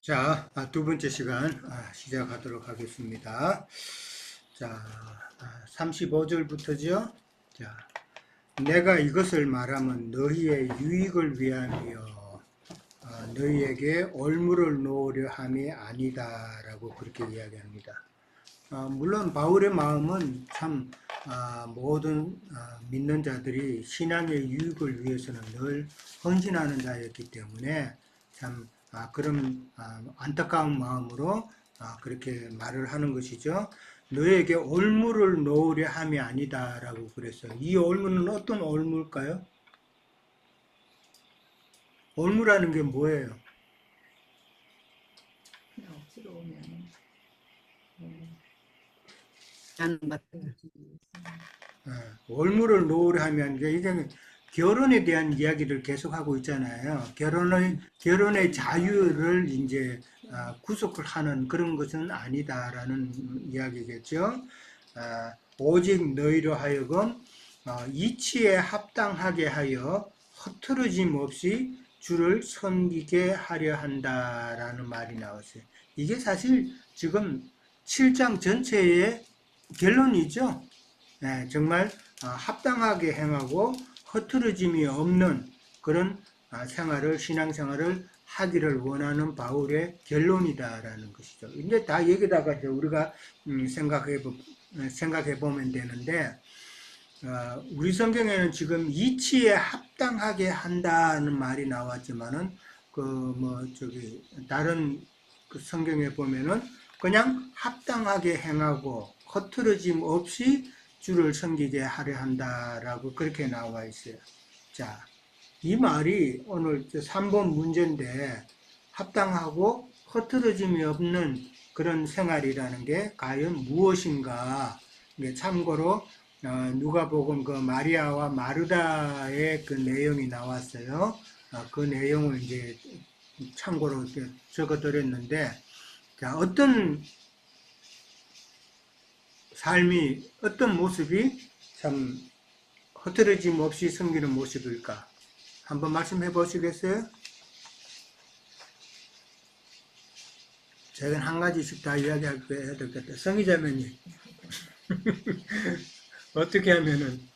자, 두 번째 시간 시작하도록 하겠습니다. 자, 35절부터죠. 자, 내가 이것을 말하면 너희의 유익을 위하여 너희에게 올무를 놓으려 함이 아니다라고 그렇게 이야기합니다. 물론 바울의 마음은 참 모든 믿는 자들이 신앙의 유익을 위해서는 늘 헌신하는 자였기 때문에 참 그런 안타까운 마음으로 그렇게 말을 하는 것이죠. 너에게 올무를 놓으려 함이 아니다라고 그랬어요. 이 올무는 어떤 올무일까요? 올무라는 게 뭐예요? 그냥 억지로 오면 나는 맞다. 올무를 놓으려 하면 이제 결혼에 대한 이야기를 계속하고 있잖아요. 결혼의 자유를 이제 구속을 하는 그런 것은 아니다라는 이야기겠죠. 오직 너희로 하여금 이치에 합당하게 하여 흐트러짐 없이 주를 섬기게 하려 한다라는 말이 나왔어요. 이게 사실 지금 7장 전체의 결론이죠. 네, 정말 합당하게 행하고 흐트러짐이 없는 그런 신앙생활을 하기를 원하는 바울의 결론이다라는 것이죠. 근데 다 여기다가 우리가 생각해 보면 되는데, 우리 성경에는 지금 이치에 합당하게 한다는 말이 나왔지만은 다른 그 성경에 보면은 그냥 합당하게 행하고 흐트러짐 없이 주를 섬기게 하려 한다라고 그렇게 나와 있어요. 자, 이 말이 오늘 3번 문제인데 합당하고 흐트러짐이 없는 그런 생활이라는 게 과연 무엇인가? 참고로 누가복음 그 마리아와 마르다의 그 내용이 나왔어요. 그 내용을 이제 참고로 적어드렸는데, 자, 어떤 삶이, 어떤 모습이 참 흐트러짐 없이 섬기는 모습일까? 한번 말씀해 보시겠어요? 제가 한 가지씩 다 이야기해야 되겠다. 성의자매님. 어떻게 하면은,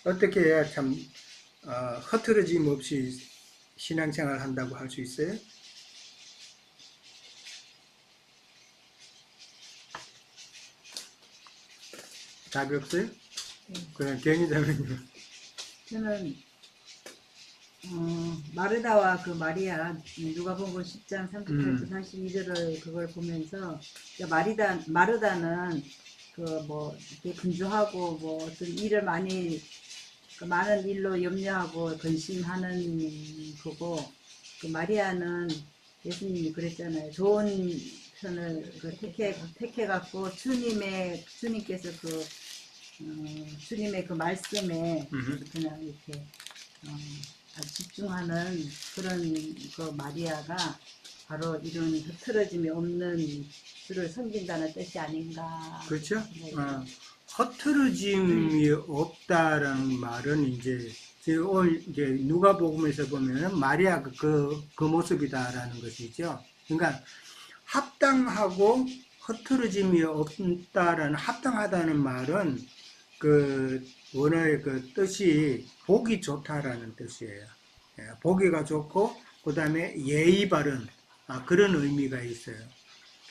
어떻게 해야 참 흐트러짐 없이 신앙생활 한다고 할 수 있어요? 답이 없어요? 그냥 견이자매님. 저는 마르다와 그 마리아 누가복음 10장 38절 42절을 그걸 보면서 마르다는 그 뭐 이렇게 분주하고 뭐 어떤 일을 많이 그 많은 일로 염려하고 근심하는 거고, 그 마리아는 예수님이 그랬잖아요. 좋은 편을 택해 갖고 주님께서 주님의 그 말씀에 그냥 이렇게 집중하는 그런 그 마리아가 바로 이런 흐트러짐이 없는 주를 섬긴다는 뜻이 아닌가. 그렇죠? 흐트러짐이 없다라는 말은 이제 오늘 이제 누가복음에서 보면은 마리아 그 모습이다라는 것이죠. 그러니까 합당하고 흐트러짐이 없다라는, 합당하다는 말은 그 원어의 그 뜻이 보기 좋다라는 뜻이에요. 보기가 좋고 그 다음에 예의 바른 그런 의미가 있어요.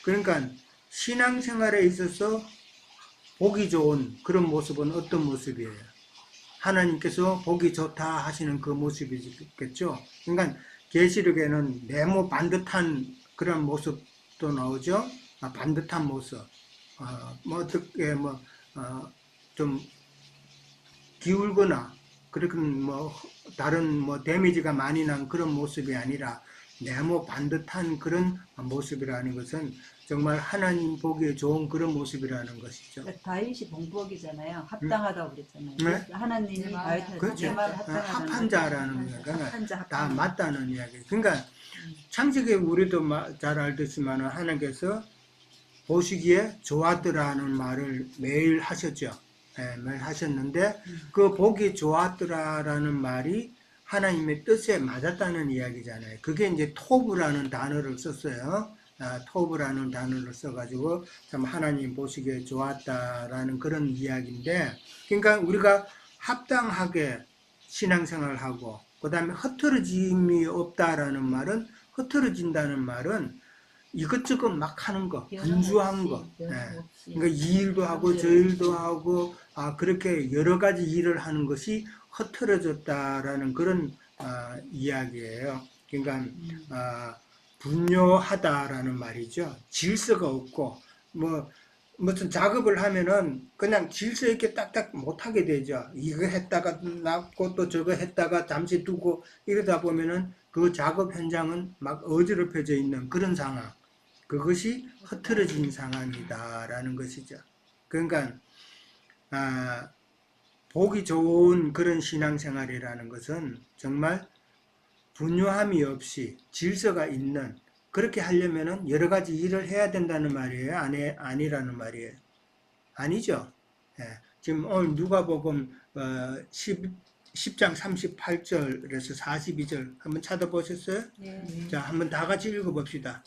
그러니까 신앙생활에 있어서 보기 좋은 그런 모습은 어떤 모습이에요? 하나님께서 보기 좋다 하시는 그 모습이겠죠. 그러니까 계시록에는 네모 반듯한 그런 모습도 나오죠. 반듯한 모습. 뭐 어떻게 좀 기울거나 그렇게 다른 데미지가 많이 난 그런 모습이 아니라 네모 반듯한 그런 모습이라는 것은 정말 하나님 보기에 좋은 그런 모습이라는 것이죠. 다윗이 봉복이잖아요. 합당하다고 그랬잖아요. 네? 하나님이 다윗한테 그렇죠. 내 말을 합당하다는 합한 자라는 합한 거니까 자, 다 합한 자. 맞다는 이야기. 그러니까 창세기 우리도 잘 알듯이만 하나님께서 보시기에 좋았더라는 말을 매일 하셨죠. 매일 하셨는데 그 보기 좋았더라라는 말이 하나님의 뜻에 맞았다는 이야기잖아요. 그게 이제 토브라는 단어를 썼어요. 토브라는 단어를 써가지고 참 하나님 보시기에 좋았다라는 그런 이야기인데, 그러니까 우리가 합당하게 신앙생활하고 그 다음에 흐트러짐이 없다라는 말은, 흐트러진다는 말은 이것저것 막 하는 거, 분주한 거. 그러니까 이 일도 하고 저 일도 하고 그렇게 여러 가지 일을 하는 것이 흐트러졌다라는 그런 이야기예요. 그러니까 분요하다라는 말이죠. 질서가 없고 무슨 작업을 하면은 그냥 질서 있게 딱딱 못하게 되죠. 이거 했다가 놨고 또 저거 했다가 잠시 두고 이러다 보면은 그 작업 현장은 막 어지럽혀져 있는 그런 상황. 그것이 흐트러진 상황이다라는 것이죠. 그러니까 보기 좋은 그런 신앙생활이라는 것은 정말 분요함이 없이 질서가 있는, 그렇게 하려면은 여러 가지 일을 해야 된다는 말이에요? 아니라는 말이에요? 아니죠. 지금 오늘 누가복음 10장 38절에서 42절 한번 찾아보셨어요? 네. 자, 한번 다 같이 읽어봅시다.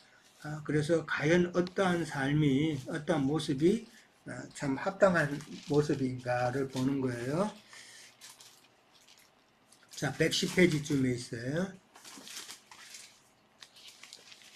그래서 과연 어떠한 삶이, 어떠한 모습이 참 합당한 모습인가를 보는 거예요. 자, 110페이지쯤에 있어요.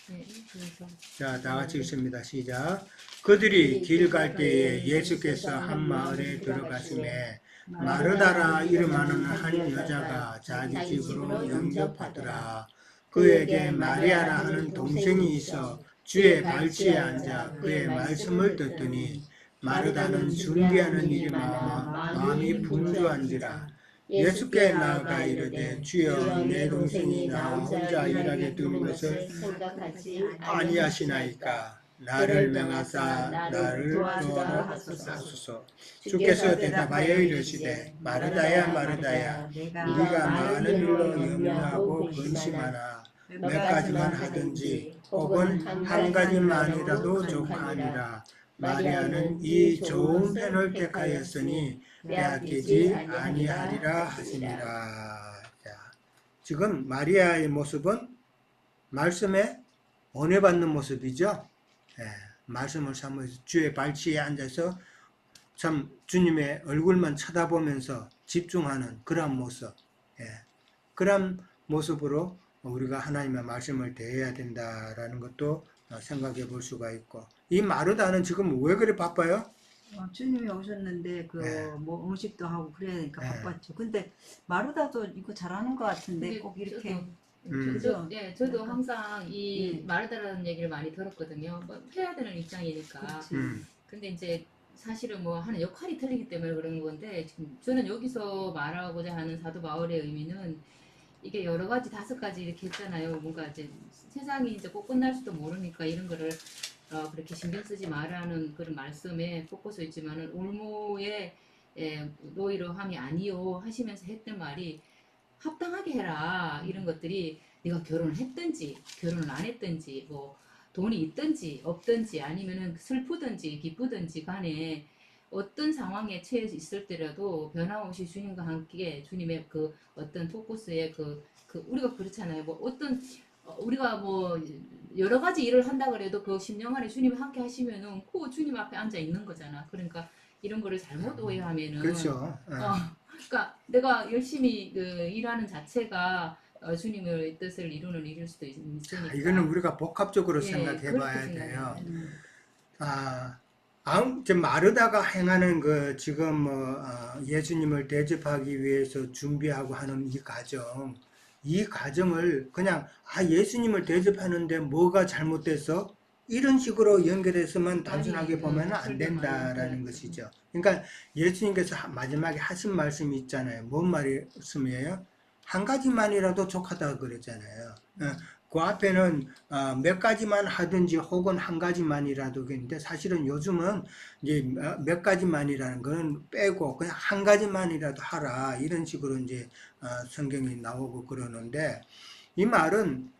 네, 그래서 자, 다 같이 읽습니다. 시작. 그들이 길 갈 때에 예수께서 한 마을에 들어가심에 마르다라 이름하는 한 여자가 자기 집으로 영접하더라. 그에게 마리아라 하는 동생이 있어 주의 발치에 앉아 그의 말씀을 듣더니 마르다는 준비하는 일이 많아 마음이 분주한지라. 예수께 나아가 이르되 주여 내 동생이 나 혼자 일하게 두는 것을 생각하지 아니하시나이까. 나를 명하사 나를 도와라 하소서. 주께서 대답하여 이르시되 마르다야 마르다야 네가 많은 일로 염려하고 근심하나 몇 가지만 하든지 혹은 한 가지만이라도 족하니라. 마리아는 이 좋은 편을 택하였으니 빼앗기지 아니하리라 하시니라. 자, 지금 마리아의 모습은 말씀에 은혜받는 모습이죠. 말씀을 삼으면서 주의 발치에 앉아서 참 주님의 얼굴만 쳐다보면서 집중하는 그런 모습, 그런 모습으로 우리가 하나님의 말씀을 대해야 된다라는 것도 생각해 볼 수가 있고, 이 마르다는 지금 왜 그리 바빠요? 주님이 오셨는데 네. 뭐 음식도 하고 그래야 되니까 네. 바빴죠. 근데 마르다도 이거 잘하는 것 같은데 근데 꼭 이렇게 저도, 저도 항상 이 음. 마르다라는 얘기를 많이 들었거든요. 뭐 해야 되는 입장이니까. 그렇지. 근데 이제 사실은 뭐 하는 역할이 틀리기 때문에 그런 건데, 지금 저는 여기서 말하고자 하는 사도 바울의 의미는 이게 여러 가지 5가지 이렇게 했잖아요. 뭔가 이제 세상이 이제 꼭 끝날 수도 모르니까 이런 거를 그렇게 신경 쓰지 말라는 그런 말씀에 포커스 있지만은 올모의 노이로함이 아니요 하시면서 했던 말이 합당하게 해라. 이런 것들이 네가 결혼을 했든지 결혼을 안 했든지 뭐 돈이 있든지 없든지 아니면은 슬프든지 기쁘든지 간에 어떤 상황에 처해 있을 때라도 변함없이 주님과 함께 주님의 그 어떤 포커스에 그 우리가 그렇잖아요. 뭐 어떤 우리가 뭐 여러 가지 일을 한다 그래도 그 심령 안에 주님이 함께 하시면은 그 주님 앞에 앉아 있는 거잖아. 그러니까 이런 거를 잘못 오해하면은 그렇죠. 그러니까 내가 열심히 일하는 자체가 주님의 뜻을 이루는 일일 수도 있으니까. 이거는 우리가 복합적으로 예, 생각해 그렇게 봐야 생각해요. 돼요. 음. 지금 마르다가 행하는 그 지금 예수님을 대접하기 위해서 준비하고 하는 이 과정을 그냥 예수님을 대접하는데 뭐가 잘못돼서 이런 식으로 연결해서만 단순하게 보면 안 된다라는 것이죠. 그러니까 예수님께서 마지막에 하신 말씀이 있잖아요. 뭔 말씀이에요? 한 가지만이라도 족하다 그랬잖아요. 그 앞에는 몇 가지만 하든지 혹은 한 가지만이라도 그랬는데, 사실은 요즘은 이제 몇 가지만이라는 거는 빼고 그냥 한 가지만이라도 하라 이런 식으로 이제 성경이 나오고 그러는데, 이 말은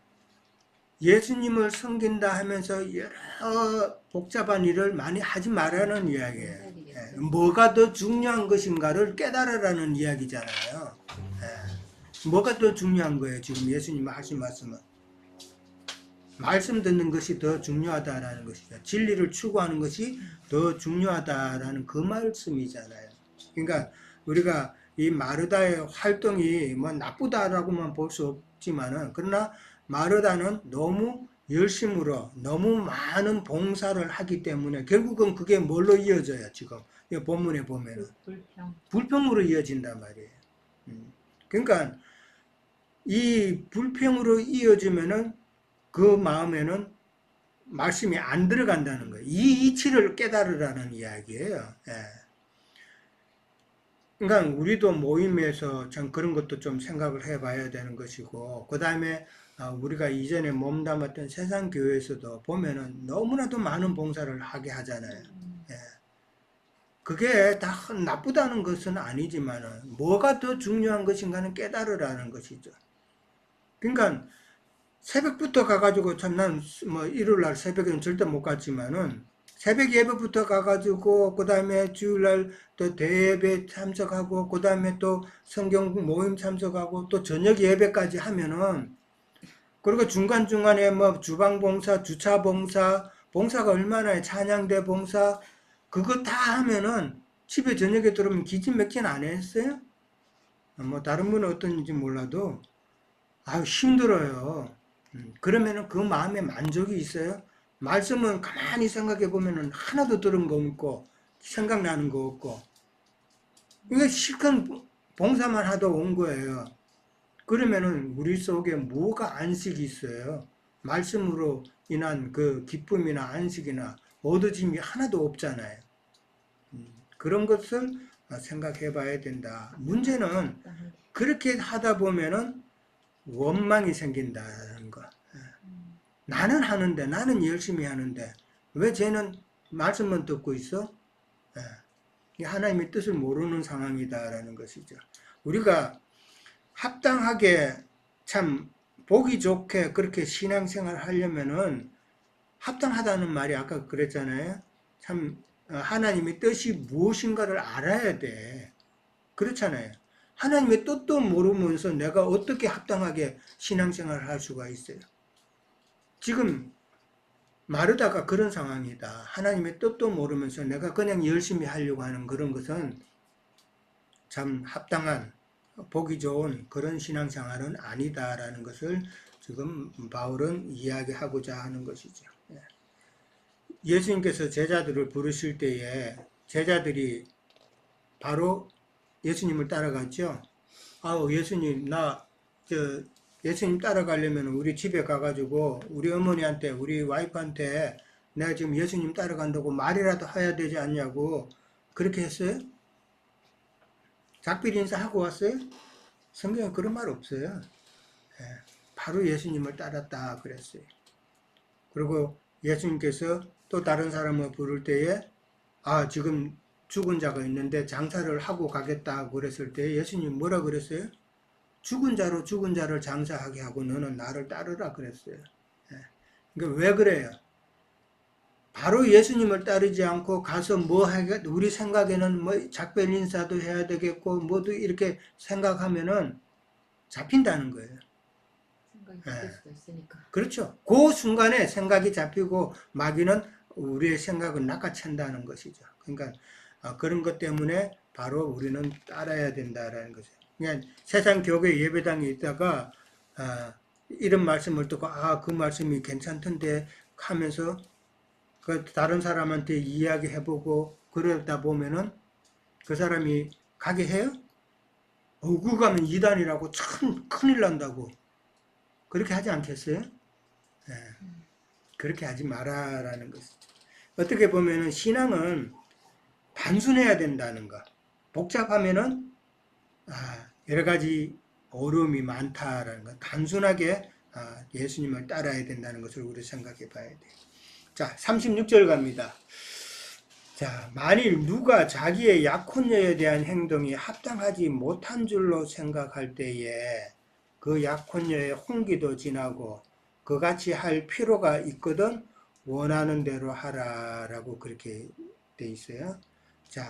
예수님을 섬긴다 하면서 여러 복잡한 일을 많이 하지 말라는 이야기예요. 뭐가 더 중요한 것인가를 깨달으라는 이야기잖아요. 뭐가 더 중요한 거예요? 지금 예수님 하신 말씀은. 말씀 듣는 것이 더 중요하다라는 것이죠. 진리를 추구하는 것이 더 중요하다라는 그 말씀이잖아요. 그러니까 우리가 이 마르다의 활동이 뭐 나쁘다라고만 볼 수 없지만은, 그러나 마르다는 너무 열심으로 너무 많은 봉사를 하기 때문에 결국은 그게 뭘로 이어져요? 지금 이 본문에 보면은 불평. 불평으로 이어진단 말이에요. 그러니까 이 불평으로 이어지면은 그 마음에는 말씀이 안 들어간다는 거예요. 이 이치를 깨달으라는 이야기예요. 예. 그러니까 우리도 모임에서 참 그런 것도 좀 생각을 해봐야 되는 것이고, 그 다음에 우리가 이전에 몸담았던 세상 교회에서도 보면은 너무나도 많은 봉사를 하게 하잖아요. 예. 그게 다 나쁘다는 것은 아니지만은 뭐가 더 중요한 것인가는 깨달으라는 것이죠. 그러니까 새벽부터 가가지고 참난 뭐 일요일날 새벽에는 절대 못 갔지만은 새벽 예배부터 가가지고 그 다음에 주일날 또 대예배 참석하고 그 다음에 또 성경 모임 참석하고 또 저녁 예배까지 하면은, 그리고 중간중간에 뭐 주방봉사, 주차봉사, 봉사가 얼마나 해, 찬양대 봉사, 그거 다 하면은 집에 저녁에 들어오면 기진맥진 안 했어요? 뭐 다른 분은 어떤지 몰라도 아유 힘들어요. 그러면은 그 마음에 만족이 있어요? 말씀은 가만히 생각해 보면은 하나도 들은 거 없고 생각나는 거 없고, 이게 실컷 봉사만 하다 온 거예요. 그러면은 우리 속에 뭐가 안식이 있어요? 말씀으로 인한 그 기쁨이나 안식이나 얻어짐이 하나도 없잖아요. 그런 것을 생각해 봐야 된다. 문제는 그렇게 하다 보면은 원망이 생긴다는 거. 나는 하는데, 나는 열심히 하는데 왜 쟤는 말씀만 듣고 있어? 하나님의 뜻을 모르는 상황이다라는 것이죠. 우리가 합당하게 참 보기 좋게 그렇게 신앙생활 하려면은, 합당하다는 말이 아까 그랬잖아요. 참 하나님의 뜻이 무엇인가를 알아야 돼. 그렇잖아요. 하나님의 뜻도 모르면서 내가 어떻게 합당하게 신앙생활을 할 수가 있어요? 지금 마르다가 그런 상황이다. 하나님의 뜻도 모르면서 내가 그냥 열심히 하려고 하는 그런 것은 참 합당한, 보기 좋은 그런 신앙생활은 아니다라는 것을 지금 바울은 이야기하고자 하는 것이죠. 예수님께서 제자들을 부르실 때에 제자들이 바로 예수님을 따라갔죠. 예수님, 예수님 따라가려면 우리 집에 가가지고 우리 어머니한테, 우리 와이프한테 내가 지금 예수님 따라간다고 말이라도 해야 되지 않냐고 그렇게 했어요? 작별 인사하고 왔어요? 성경에 그런 말 없어요. 바로 예수님을 따랐다 그랬어요. 그리고 예수님께서 또 다른 사람을 부를 때에 지금 죽은 자가 있는데 장사를 하고 가겠다 그랬을 때 예수님 뭐라 그랬어요? 죽은 자를 장사하게 하고 너는 나를 따르라 그랬어요. 그러니까 왜 그래요? 바로 예수님을 따르지 않고 가서 뭐 하겠, 우리 생각에는 뭐 작별 인사도 해야 되겠고 뭐도 이렇게 생각하면은 잡힌다는 거예요. 생각이 바뀔 수도 있으니까. 그렇죠. 그 순간에 생각이 잡히고 마귀는 우리의 생각을 낚아챈다는 것이죠. 그러니까 그런 것 때문에 바로 우리는 따라야 된다라는 거죠. 그냥 세상 교회 예배당에 있다가 이런 말씀을 듣고 그 말씀이 괜찮던데 하면서 그 다른 사람한테 이야기해보고 그러다 보면은 그 사람이 가게 해요? 그거 가면 이단이라고 참 큰일 난다고 그렇게 하지 않겠어요? 그렇게 하지 마라라는 것이죠. 어떻게 보면은 신앙은 단순해야 된다는 것. 복잡하면은 여러 가지 어려움이 많다라는 것. 단순하게 예수님을 따라야 된다는 것을 우리 생각해 봐야 돼요. 자, 36절 갑니다. 자, 만일 누가 자기의 약혼녀에 대한 행동이 합당하지 못한 줄로 생각할 때에 그 약혼녀의 홍기도 지나고 그같이 할 필요가 있거든 원하는 대로 하라라고 그렇게 돼 있어요. 자,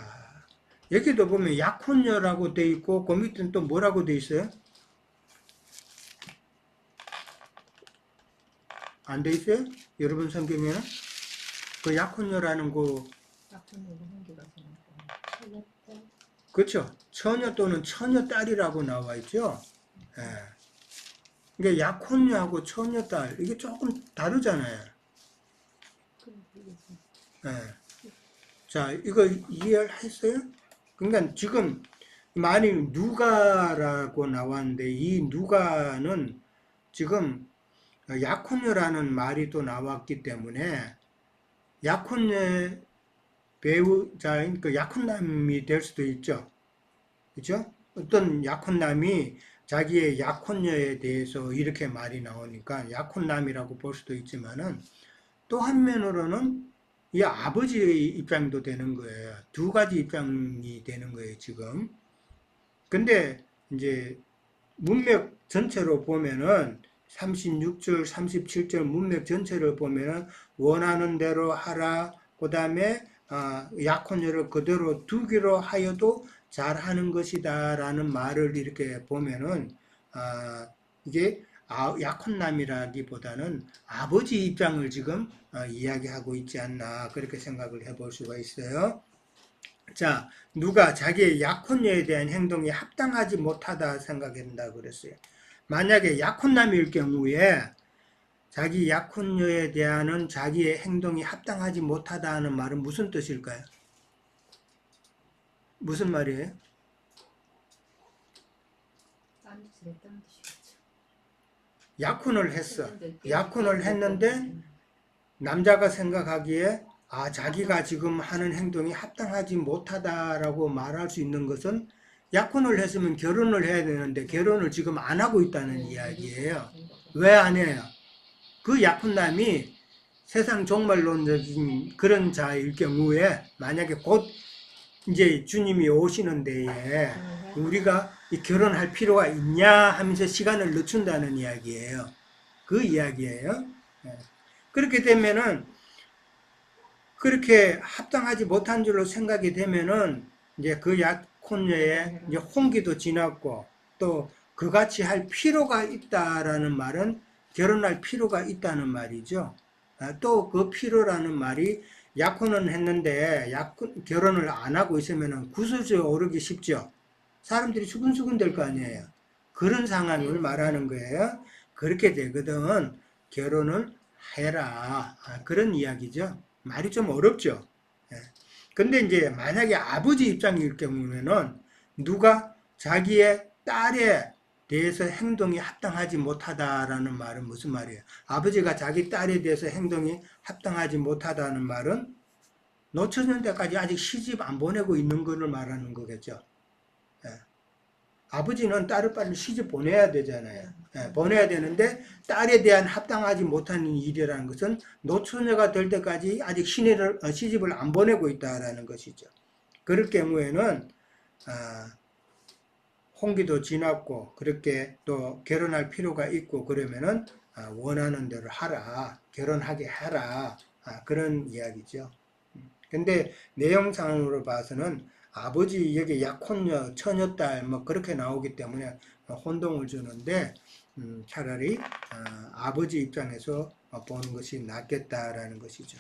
여기도 보면 약혼녀라고 돼 있고 그 밑에는 또 뭐라고 돼 있어요? 안 돼 있어요? 여러분 성경에는? 그 약혼녀라는 그, 약혼녀고 홍기가 생겼고. 그렇죠. 처녀 또는 처녀딸이라고 나와 있죠. 예. 이게 약혼녀하고 처녀딸, 이게 조금 다르잖아요. 예. 자, 이거 이해했어요? 그러니까 지금 만일 누가라고 나왔는데 이 누가는 지금 약혼녀라는 말이 또 나왔기 때문에 약혼녀 배우자인 그 약혼남이 될 수도 있죠. 그죠? 어떤 약혼남이 자기의 약혼녀에 대해서 이렇게 말이 나오니까 약혼남이라고 볼 수도 있지만은 또 한면으로는 이 아버지의 입장도 되는 거예요. 두 가지 입장이 되는 거예요, 지금. 근데 이제 문맥 전체로 보면은 36절, 37절 문맥 전체를 보면은 원하는 대로 하라. 그다음에 약혼녀를 그대로 두기로 하여도 잘하는 것이다라는 말을 이렇게 보면은 이게 약혼남이라기보다는 아버지 입장을 지금 이야기하고 있지 않나 그렇게 생각을 해볼 수가 있어요. 자, 누가 자기의 약혼녀에 대한 행동이 합당하지 못하다 생각한다 그랬어요. 만약에 약혼남일 경우에 자기 약혼녀에 대한 자기의 행동이 합당하지 못하다는 말은 무슨 뜻일까요? 무슨 말이에요? 딴 짓을 했다는 뜻이겠죠. 약혼을 했어. 약혼을 했는데 남자가 생각하기에 자기가 지금 하는 행동이 합당하지 못하다라고 말할 수 있는 것은 약혼을 했으면 결혼을 해야 되는데 결혼을 지금 안 하고 있다는 이야기예요. 왜 안 해요? 그 약혼남이 세상 종말론적인 그런 자일 경우에 만약에 곧 이제 주님이 오시는 데에 우리가 결혼할 필요가 있냐 하면서 시간을 늦춘다는 이야기예요. 그 이야기예요. 그렇게 되면은 그렇게 합당하지 못한 줄로 생각이 되면은 이제 그 약혼녀의 이제 홍기도 지났고 또 그같이 할 필요가 있다라는 말은 결혼할 필요가 있다는 말이죠. 또 그 필요라는 말이 약혼은 했는데 결혼을 안 하고 있으면은 구슬수에 오르기 쉽죠. 사람들이 수근수근 될 거 아니에요. 그런 상황을 말하는 거예요. 그렇게 되거든 결혼을 해라. 그런 이야기죠. 말이 좀 어렵죠. 예. 근데 이제 만약에 아버지 입장일 경우에는 누가 자기의 딸에 대해서 행동이 합당하지 못하다라는 말은 무슨 말이에요? 아버지가 자기 딸에 대해서 행동이 합당하지 못하다는 말은 노처녀 때까지 아직 시집 안 보내고 있는 것을 말하는 거겠죠. 예. 아버지는 딸을 빨리 시집 보내야 되잖아요. 보내야 되는데 딸에 대한 합당하지 못하는 일이라는 것은 노처녀가 될 때까지 아직 시집을 안 보내고 있다라는 것이죠. 그럴 경우에는 홍기도 지났고 그렇게 또 결혼할 필요가 있고 그러면은 원하는 대로 하라, 결혼하게 하라 그런 이야기죠. 근데 내용상으로 봐서는 아버지 여기 약혼녀, 처녀딸 뭐 그렇게 나오기 때문에 혼동을 주는데 차라리 아버지 입장에서 보는 것이 낫겠다라는 것이죠.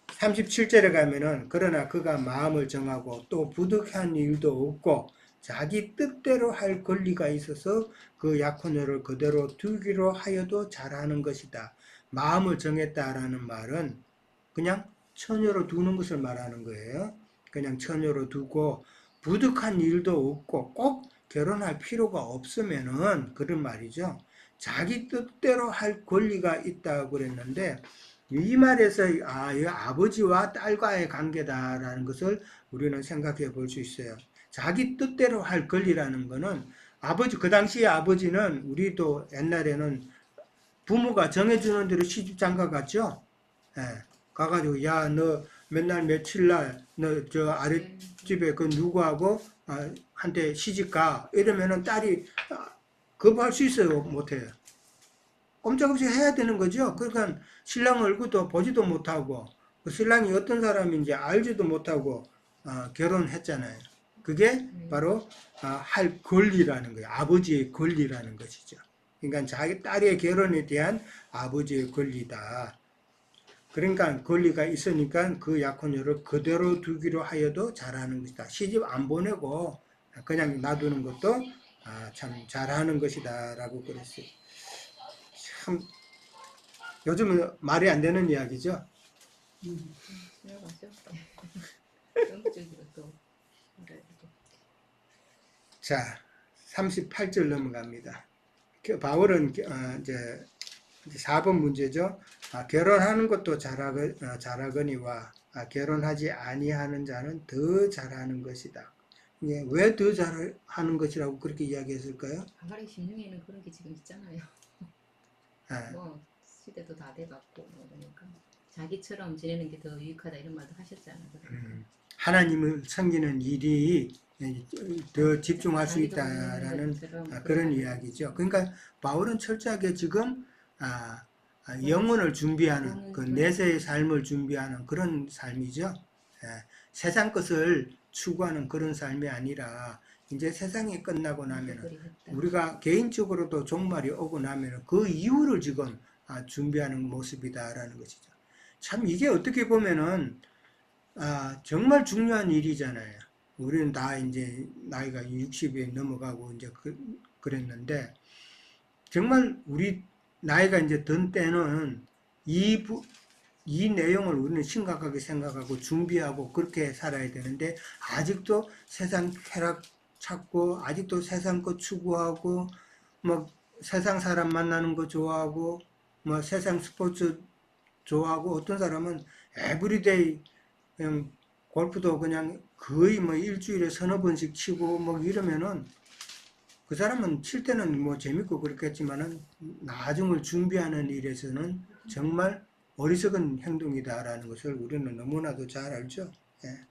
37절에 가면은 그러나 그가 마음을 정하고 또 부득한 일도 없고 자기 뜻대로 할 권리가 있어서 그 약혼녀를 그대로 두기로 하여도 잘하는 것이다. 마음을 정했다라는 말은 그냥 처녀로 두는 것을 말하는 거예요. 그냥 처녀로 두고 부득한 일도 없고 꼭 결혼할 필요가 없으면은 그런 말이죠. 자기 뜻대로 할 권리가 있다고 그랬는데 이 말에서 이 아버지와 딸과의 관계다라는 것을 우리는 생각해 볼 수 있어요. 자기 뜻대로 할 권리라는 것은 그 당시에 아버지는 우리도 옛날에는 부모가 정해주는 대로 시집장가 갔죠. 예. 가가지고 너 맨날 며칠 날 너 저 아랫집에 그 누구하고 한테 시집 가 이러면은 딸이 거부할 수 있어요, 못해요? 꼼짝없이 해야 되는 거죠. 그러니까 신랑 얼굴도 보지도 못하고 그 신랑이 어떤 사람인지 알지도 못하고 결혼했잖아요. 그게 바로 할 권리라는 거예요. 아버지의 권리라는 것이죠. 그러니까 자기 딸의 결혼에 대한 아버지의 권리다. 그러니까 권리가 있으니까 그 약혼녀를 그대로 두기로 하여도 잘하는 것이다. 시집 안 보내고 그냥 놔두는 것도 참 잘하는 것이다 라고 그랬어요. 참 요즘은 말이 안 되는 이야기죠. 지나갔죠. 영적으로 또 알아야 되고. 자, 38절 넘어갑니다. 바울은 이제 4번 문제죠. 결혼하는 것도 잘하거니와 결혼하지 아니하는 자는 더 잘하는 것이다. 왜 더 잘하는 것이라고 그렇게 이야기했을까요? 가가리 16에는 그런 게 지금 있잖아요. 아, 뭐 시대도 다 돼갖고 뭐 그러니까 자기처럼 지내는 게 더 유익하다 이런 말도 하셨잖아요. 그러니까. 하나님을 섬기는 일이 더 집중할 수 자기도 있다라는 모르는 것처럼 그런 그러는 이야기죠. 그러니까 바울은 철저하게 지금 영혼을 준비하는 그 내세의 삶을 준비하는 그런 삶이죠. 세상 것을 추구하는 그런 삶이 아니라 이제 세상이 끝나고 나면은 우리가 개인적으로도 종말이 오고 나면은 그 이후를 지금 준비하는 모습이다라는 것이죠. 참 이게 어떻게 보면은 정말 중요한 일이잖아요. 우리는 다 이제 나이가 60에 넘어가고 이제 그랬는데 정말 우리 나이가 이제 든 때는 이 내용을 우리는 심각하게 생각하고 준비하고 그렇게 살아야 되는데 아직도 세상 쾌락 찾고 아직도 세상 거 추구하고 뭐 세상 사람 만나는 거 좋아하고 뭐 세상 스포츠 좋아하고 어떤 사람은 에브리데이 그냥 골프도 그냥 거의 뭐 일주일에 서너 번씩 치고 뭐 이러면은 그 사람은 칠 때는 뭐 재밌고 그렇겠지만은 나중을 준비하는 일에서는 정말 어리석은 행동이다라는 것을 우리는 너무나도 잘 알죠. 예.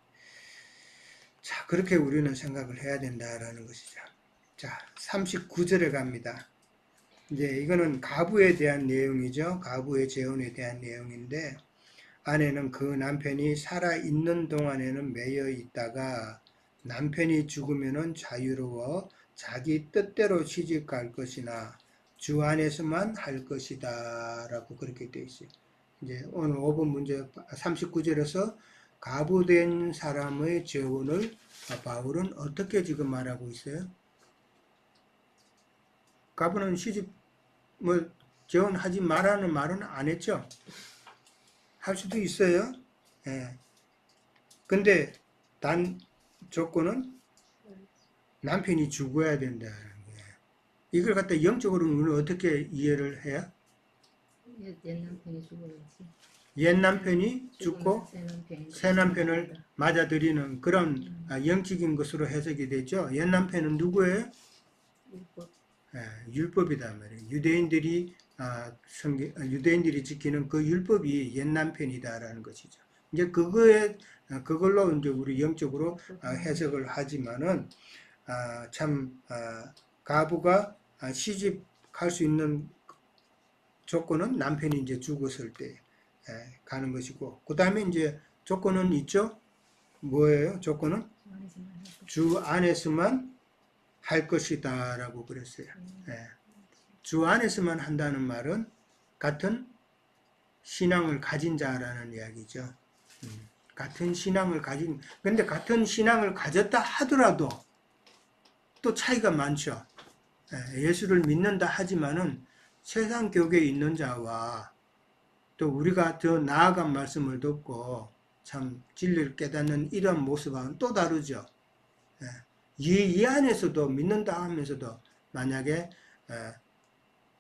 자, 그렇게 우리는 생각을 해야 된다라는 것이죠. 자, 39절에 갑니다. 이제 이거는 가부에 대한 내용이죠. 가부의 재혼에 대한 내용인데 아내는 그 남편이 살아있는 동안에는 매여 있다가 남편이 죽으면 자유로워 자기 뜻대로 시집 갈 것이나 주 안에서만 할 것이다 라고 그렇게 되어 있어요. 이제 오늘 5번 문제 39절에서 가부된 사람의 재혼을 바울은 어떻게 지금 말하고 있어요? 가부는 시집 뭐 재혼하지 말라는 말은 안 했죠. 할 수도 있어요. 예. 근데 단 조건은 남편이 죽어야 된다는 거예요. 이걸 갖다 영적으로는 우리는 어떻게 이해를 해요? 옛 남편이 죽어야지. 옛 남편이 죽고 새 남편을 맞아들이는 그런 영적인 것으로 해석이 되죠. 옛 남편은 누구예요? 율법. 율법이다 말이에요. 유대인들이 지키는 그 율법이 옛 남편이다라는 것이죠. 이제 그걸로 이제 우리 영적으로 해석을 하지만은 참 가부가 시집 갈 수 있는 조건은 남편이 이제 죽었을 때 가는 것이고 그 다음에 이제 조건은 있죠. 뭐예요? 조건은 주 안에서만 할 것이다 라고 그랬어요. 주 안에서만 한다는 말은 같은 신앙을 가진 자라는 이야기죠. 같은 신앙을 근데 같은 신앙을 가졌다 하더라도 또 차이가 많죠. 예수를 믿는다 하지만은 세상 교계에 있는 자와 또 우리가 더 나아간 말씀을 듣고 참 진리를 깨닫는 이런 모습과는 또 다르죠. 이 안에서도 믿는다 하면서도 만약에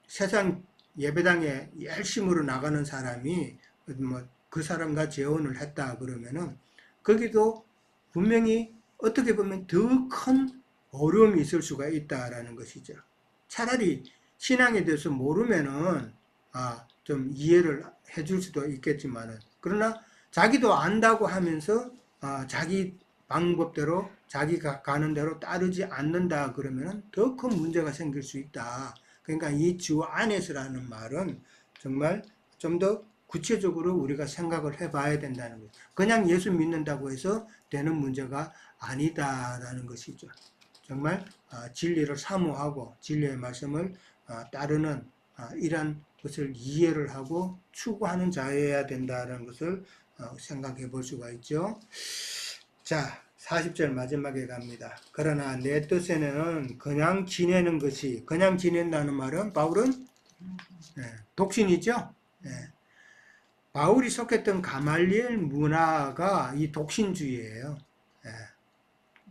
세상 예배당에 열심으로 나가는 사람이 뭐 그 사람과 재혼을 했다 그러면은 거기도 분명히 어떻게 보면 더 큰 어려움이 있을 수가 있다라는 것이죠. 차라리 신앙에 대해서 모르면은 좀 이해를 해줄 수도 있겠지만은 그러나 자기도 안다고 하면서 자기 방법대로 자기가 가는 대로 따르지 않는다 그러면 더 큰 문제가 생길 수 있다. 그러니까 이 주 안에서라는 말은 정말 좀 더 구체적으로 우리가 생각을 해봐야 된다는 거죠. 그냥 예수 믿는다고 해서 되는 문제가 아니다라는 것이죠. 정말 진리를 사모하고 진리의 말씀을 따르는 이러한 것을 이해를 하고 추구하는 자여야 된다는 것을 생각해 볼 수가 있죠. 자, 40절 마지막에 갑니다. 그러나 내 뜻에는 그냥 지내는 것이, 그냥 지낸다는 말은 바울은 독신이죠. 바울이 속했던 가말리엘 문화가 이 독신주의예요.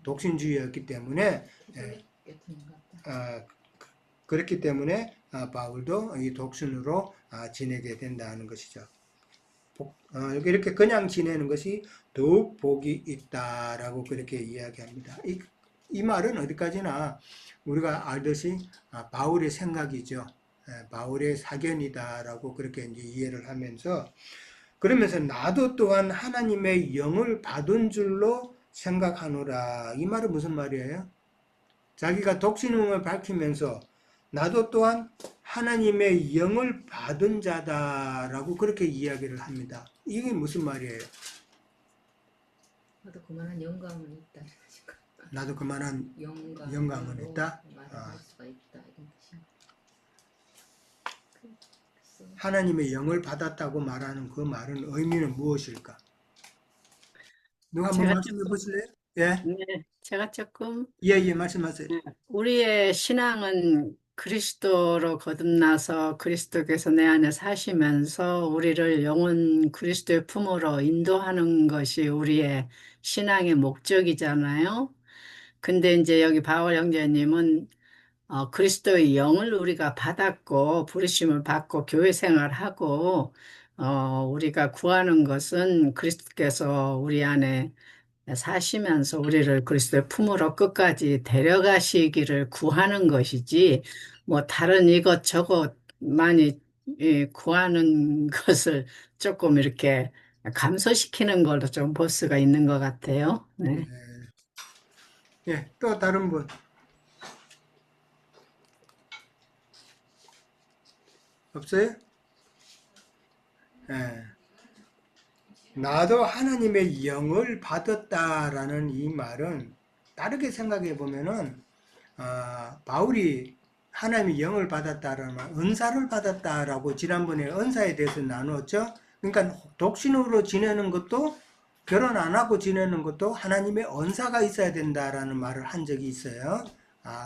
독신주의였기 때문에 그렇기 때문에 바울도 이 독신으로 지내게 된다는 것이죠. 이렇게 그냥 지내는 것이 더욱 복이 있다라고 그렇게 이야기합니다. 이 말은 어디까지나 우리가 알듯이 바울의 생각이죠. 바울의 사견이다라고 그렇게 이제 이해를 하면서, 그러면서 나도 또한 하나님의 영을 받은 줄로 생각하노라. 이 말은 무슨 말이에요? 자기가 독신음을 밝히면서 나도 또한 하나님의 영을 받은 자다라고 그렇게 이야기를 합니다. 이게 무슨 말이에요? 나도 그만한 영감은 있다. 나도 그만한 영감은 있다? 말할 수가 있다. 이런 뜻입니다. 하나님의 영을 받았다고 말하는 그 말은 의미는 무엇일까? 누가 한번 말씀해 보실래요? 예? 제가 조금 예, 말씀하세요. 우리의 신앙은 그리스도로 거듭나서 그리스도께서 내 안에 사시면서 우리를 영원 그리스도의 품으로 인도하는 것이 우리의 신앙의 목적이잖아요. 근데 이제 여기 바울 형제님은 그리스도의 영을 우리가 받았고 부르심을 받고 교회 생활하고 우리가 구하는 것은 그리스도께서 우리 안에 사시면서 우리를 그리스도의 품으로 끝까지 데려가시기를 구하는 것이지, 뭐 다른 이것저것 많이 구하는 것을 조금 이렇게 감소시키는 걸로 좀 볼 수가 있는 것 같아요. 네. 예, 또 다른 분. 없어요? 예. 나도 하나님의 영을 받았다라는 이 말은 다르게 생각해 보면은 바울이 하나님의 영을 받았다라는 말, 은사를 받았다라고 지난번에 은사에 대해서 나누었죠. 그러니까 독신으로 지내는 것도, 결혼 안 하고 지내는 것도 하나님의 은사가 있어야 된다라는 말을 한 적이 있어요.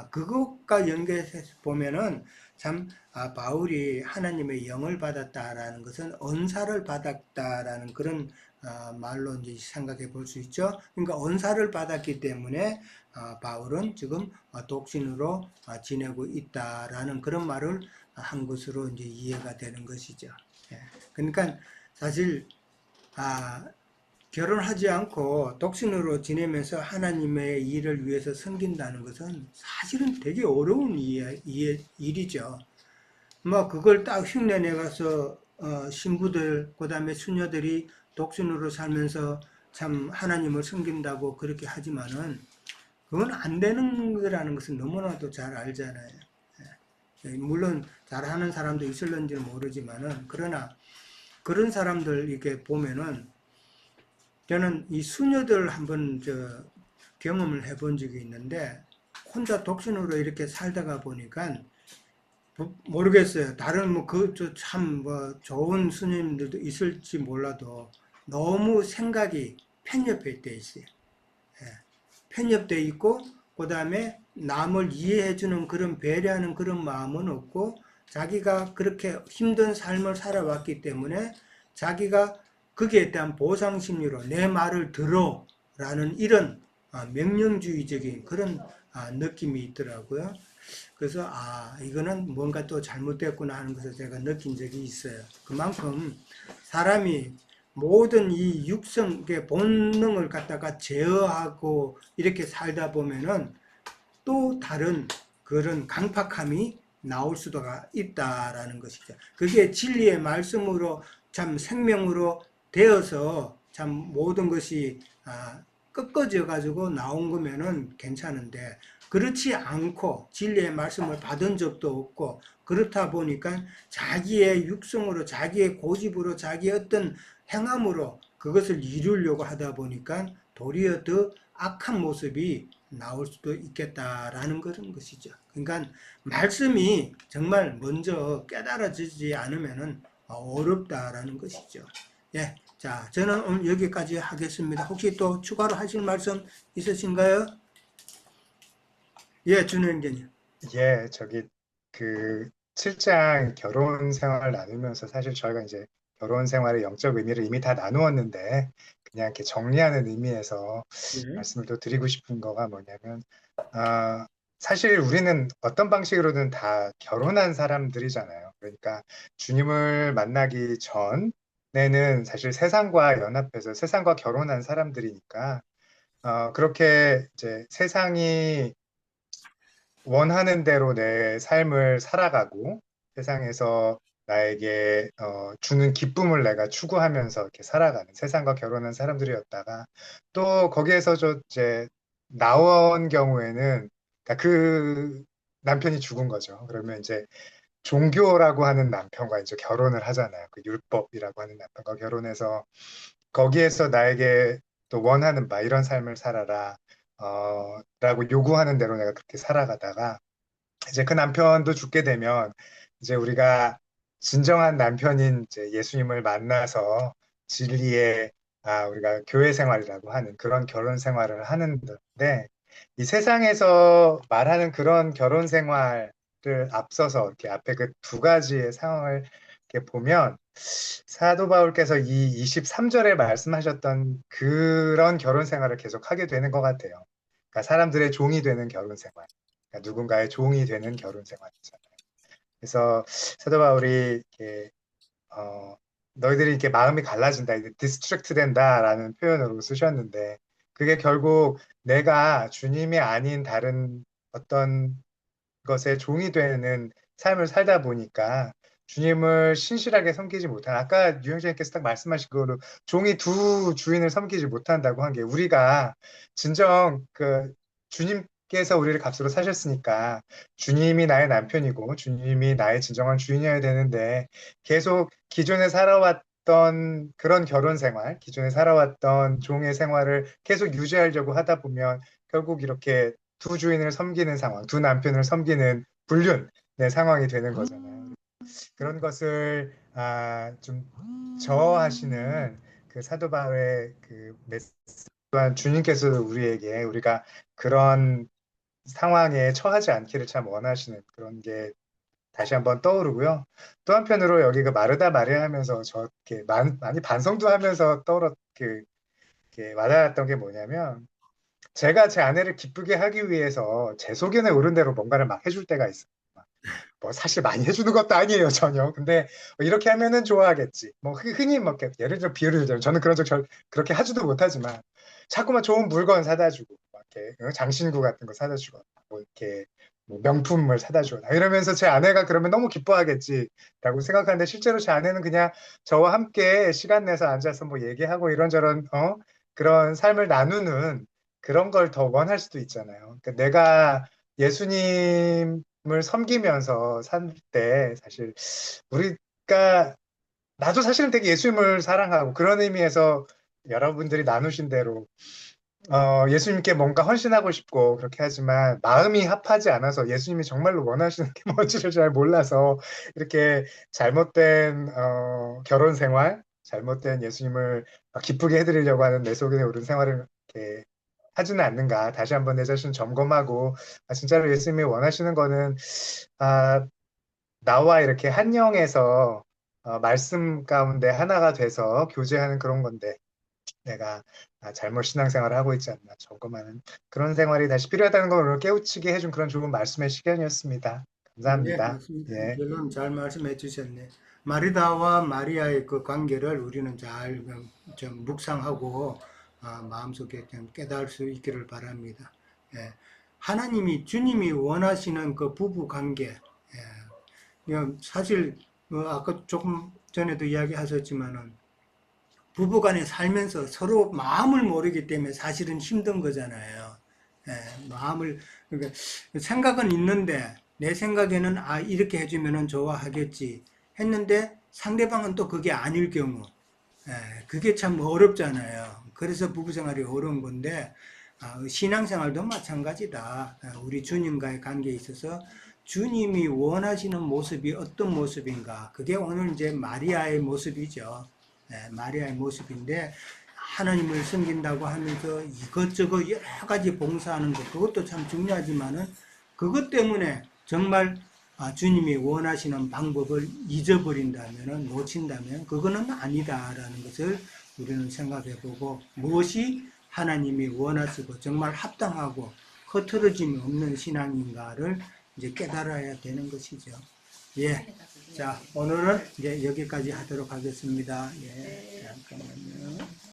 그것과 연결해서 보면은 참 바울이 하나님의 영을 받았다라는 것은 은사를 받았다라는 그런 말로 이제 생각해 볼 수 있죠. 그러니까 은사를 받았기 때문에 바울은 지금 독신으로 지내고 있다라는 그런 말을 한 것으로 이제 이해가 되는 것이죠. 그러니까 사실 결혼하지 않고 독신으로 지내면서 하나님의 일을 위해서 섬긴다는 것은 사실은 되게 어려운 일이죠. 뭐 그걸 딱 흉내 내가서 신부들, 그 다음에 수녀들이 독신으로 살면서 참 하나님을 섬긴다고 그렇게 하지만은 그건 안 되는 거라는 것은 너무나도 잘 알잖아요. 물론 잘하는 사람도 있을런지는 모르지만은, 그러나 그런 사람들 이렇게 보면은, 저는 이 수녀들 한번 경험을 해본 적이 있는데, 혼자 독신으로 이렇게 살다가 보니까 모르겠어요. 다른 참 좋은 수녀님들도 있을지 몰라도 너무 생각이 편협해 있어요. 편협돼 있고, 그 다음에 남을 이해해주는 그런 배려하는 그런 마음은 없고, 자기가 그렇게 힘든 삶을 살아왔기 때문에 자기가 거기에 대한 보상심리로 내 말을 들어 라는 이런 명령주의적인 그런 느낌이 있더라고요. 그래서 이거는 뭔가 또 잘못됐구나 하는 것을 제가 느낀 적이 있어요. 그만큼 사람이 모든 이 육성의 본능을 갖다가 제어하고 이렇게 살다 보면은 또 다른 그런 강팍함이 나올 수가 있다라는 것이죠. 그게 진리의 말씀으로 참 생명으로 되어서 참 모든 것이 꺾어져 가지고 나온 거면은 괜찮은데, 그렇지 않고 진리의 말씀을 받은 적도 없고, 그렇다 보니까 자기의 육성으로, 자기의 고집으로, 자기의 어떤 행함으로 그것을 이루려고 하다 보니까 도리어 더 악한 모습이 나올 수도 있겠다라는 그런 것이죠. 그러니까 말씀이 정말 먼저 깨달아지지 않으면은 어렵다라는 것이죠. 예, 자, 저는 오늘 여기까지 하겠습니다. 혹시 또 추가로 하실 말씀 있으신가요? 예, 준현계님. 예, 그 7장 결혼 생활 나누면서 사실 저희가 이제 결혼 생활의 영적 의미를 이미 다 나누었는데 그냥 이렇게 정리하는 의미에서 예. 말씀을 또 드리고 싶은 거가 뭐냐면 사실 우리는 어떤 방식으로든 다 결혼한 사람들이잖아요. 그러니까 주님을 만나기 전에는 사실 세상과 연합해서 세상과 결혼한 사람들이니까 그렇게 이제 세상이 원하는 대로 내 삶을 살아가고 세상에서 나에게 주는 기쁨을 내가 추구하면서 이렇게 살아가는 세상과 결혼한 사람들이었다가 또 거기에서 이제 나온 경우에는 그러니까 그 남편이 죽은 거죠. 그러면 이제 종교라고 하는 남편과 이제 결혼을 하잖아요. 그 율법이라고 하는 남편과 결혼해서 거기에서 나에게 또 원하는 바 이런 삶을 살아라 라고 요구하는 대로 내가 그렇게 살아가다가 이제 그 남편도 죽게 되면 이제 우리가 진정한 남편인 이제 예수님을 만나서 진리의 우리가 교회 생활이라고 하는 그런 결혼 생활을 하는데 이 세상에서 말하는 그런 결혼 생활을 앞서서 이렇게 앞에 그 두 가지의 상황을 이렇게 보면 사도 바울께서 이 23절에 말씀하셨던 그런 결혼 생활을 계속 하게 되는 것 같아요. 그러니까 사람들의 종이 되는 결혼 생활. 그러니까 누군가의 종이 되는 결혼 생활이잖아요. 그래서 사도 바울이 이렇게 너희들이 이렇게 마음이 갈라진다, 이제 디스트랙트 된다라는 표현으로 쓰셨는데 그게 결국 내가 주님이 아닌 다른 어떤 것에 종이 되는 삶을 살다 보니까 주님을 신실하게 섬기지 못한 아까 유영재님께서 딱 말씀하신 거로 종이 두 주인을 섬기지 못한다고 한 게 우리가 진정 그 주님께서 우리를 값으로 사셨으니까 주님이 나의 남편이고 주님이 나의 진정한 주인이어야 되는데 계속 기존에 살아왔던 그런 결혼 생활, 기존에 살아왔던 종의 생활을 계속 유지하려고 하다 보면 결국 이렇게 두 주인을 섬기는 상황, 두 남편을 섬기는 불륜의 상황이 되는 거잖아요. 그런 것을 좀 저하시는 그 사도 바울의 그 메시지 또한 주님께서도 우리에게 우리가 그런 상황에 처하지 않기를 참 원하시는 그런 게 다시 한번 떠오르고요. 또 한편으로 여기 그 마르다 마리아 하면서 저 이렇게 많이 반성도 하면서 이렇게 와닿았던 게 뭐냐면 제가 제 아내를 기쁘게 하기 위해서 제 소견에 오른 대로 뭔가를 막 해줄 때가 있어요. 뭐 사실 많이 해주는 것도 아니에요 전혀. 근데 이렇게 하면은 좋아하겠지. 뭐 흔히 뭐 이렇게 예를 들어 비유를 들자면 저는 그런 적 그렇게 하지도 못하지만 자꾸만 좋은 물건 사다 주고 막 이렇게 장신구 같은 거 사다 주고 뭐 이렇게 뭐 명품을 사다 주고 이러면서 제 아내가 그러면 너무 기뻐하겠지라고 생각하는데 실제로 제 아내는 그냥 저와 함께 시간 내서 앉아서 뭐 얘기하고 이런저런 그런 삶을 나누는 그런 걸 더 원할 수도 있잖아요. 그러니까 내가 예수님을 섬기면서 살 때 사실 우리가 나도 사실은 되게 예수님을 사랑하고 그런 의미에서 여러분들이 나누신 대로 예수님께 뭔가 헌신하고 싶고 그렇게 하지만 마음이 합하지 않아서 예수님이 정말로 원하시는 게 뭔지를 잘 몰라서 이렇게 잘못된 결혼 생활, 잘못된 예수님을 기쁘게 해드리려고 하는 내 속에 오른 생활을 이렇게 하지는 않는가 다시 한번 내 자신 점검하고 진짜로 예수님이 원하시는 거는 나와 이렇게 한영해서 말씀 가운데 하나가 돼서 교제하는 그런 건데 내가 잘못 신앙생활을 하고 있지 않나 점검하는 그런 생활이 다시 필요하다는 걸 오늘 깨우치게 해준 그런 좋은 말씀의 시간이었습니다. 네, 감사합니다. 맞습니다. 예. 결론 잘 말씀해 주셨네. 마리다와 마리아의 그 관계를 우리는 잘 좀 묵상하고 마음속에 좀 깨달을 수 있기를 바랍니다. 예. 하나님이 주님이 원하시는 그 부부 관계, 사실 아까 조금 전에도 이야기하셨지만은 부부간에 살면서 서로 마음을 모르기 때문에 사실은 힘든 거잖아요. 그러니까 생각은 있는데 내 생각에는 이렇게 해주면은 좋아하겠지 했는데 상대방은 또 그게 아닐 경우 그게 참 어렵잖아요. 그래서 부부 생활이 어려운 건데 신앙생활도 마찬가지다. 우리 주님과의 관계에 있어서 주님이 원하시는 모습이 어떤 모습인가? 그게 오늘 이제 마리아의 모습이죠. 마리아의 모습인데 하나님을 섬긴다고 하면서 이것저것 여러 가지 봉사하는 것, 그것도 참 중요하지만은 그것 때문에 정말 주님이 원하시는 방법을 잊어버린다면, 놓친다면 그거는 아니다라는 것을 우리는 생각해 보고, 무엇이 하나님이 원하시고 정말 합당하고 흐트러짐이 없는 신앙인가를 이제 깨달아야 되는 것이죠. 예. 자, 오늘은 이제 여기까지 하도록 하겠습니다. 예. 잠깐만요.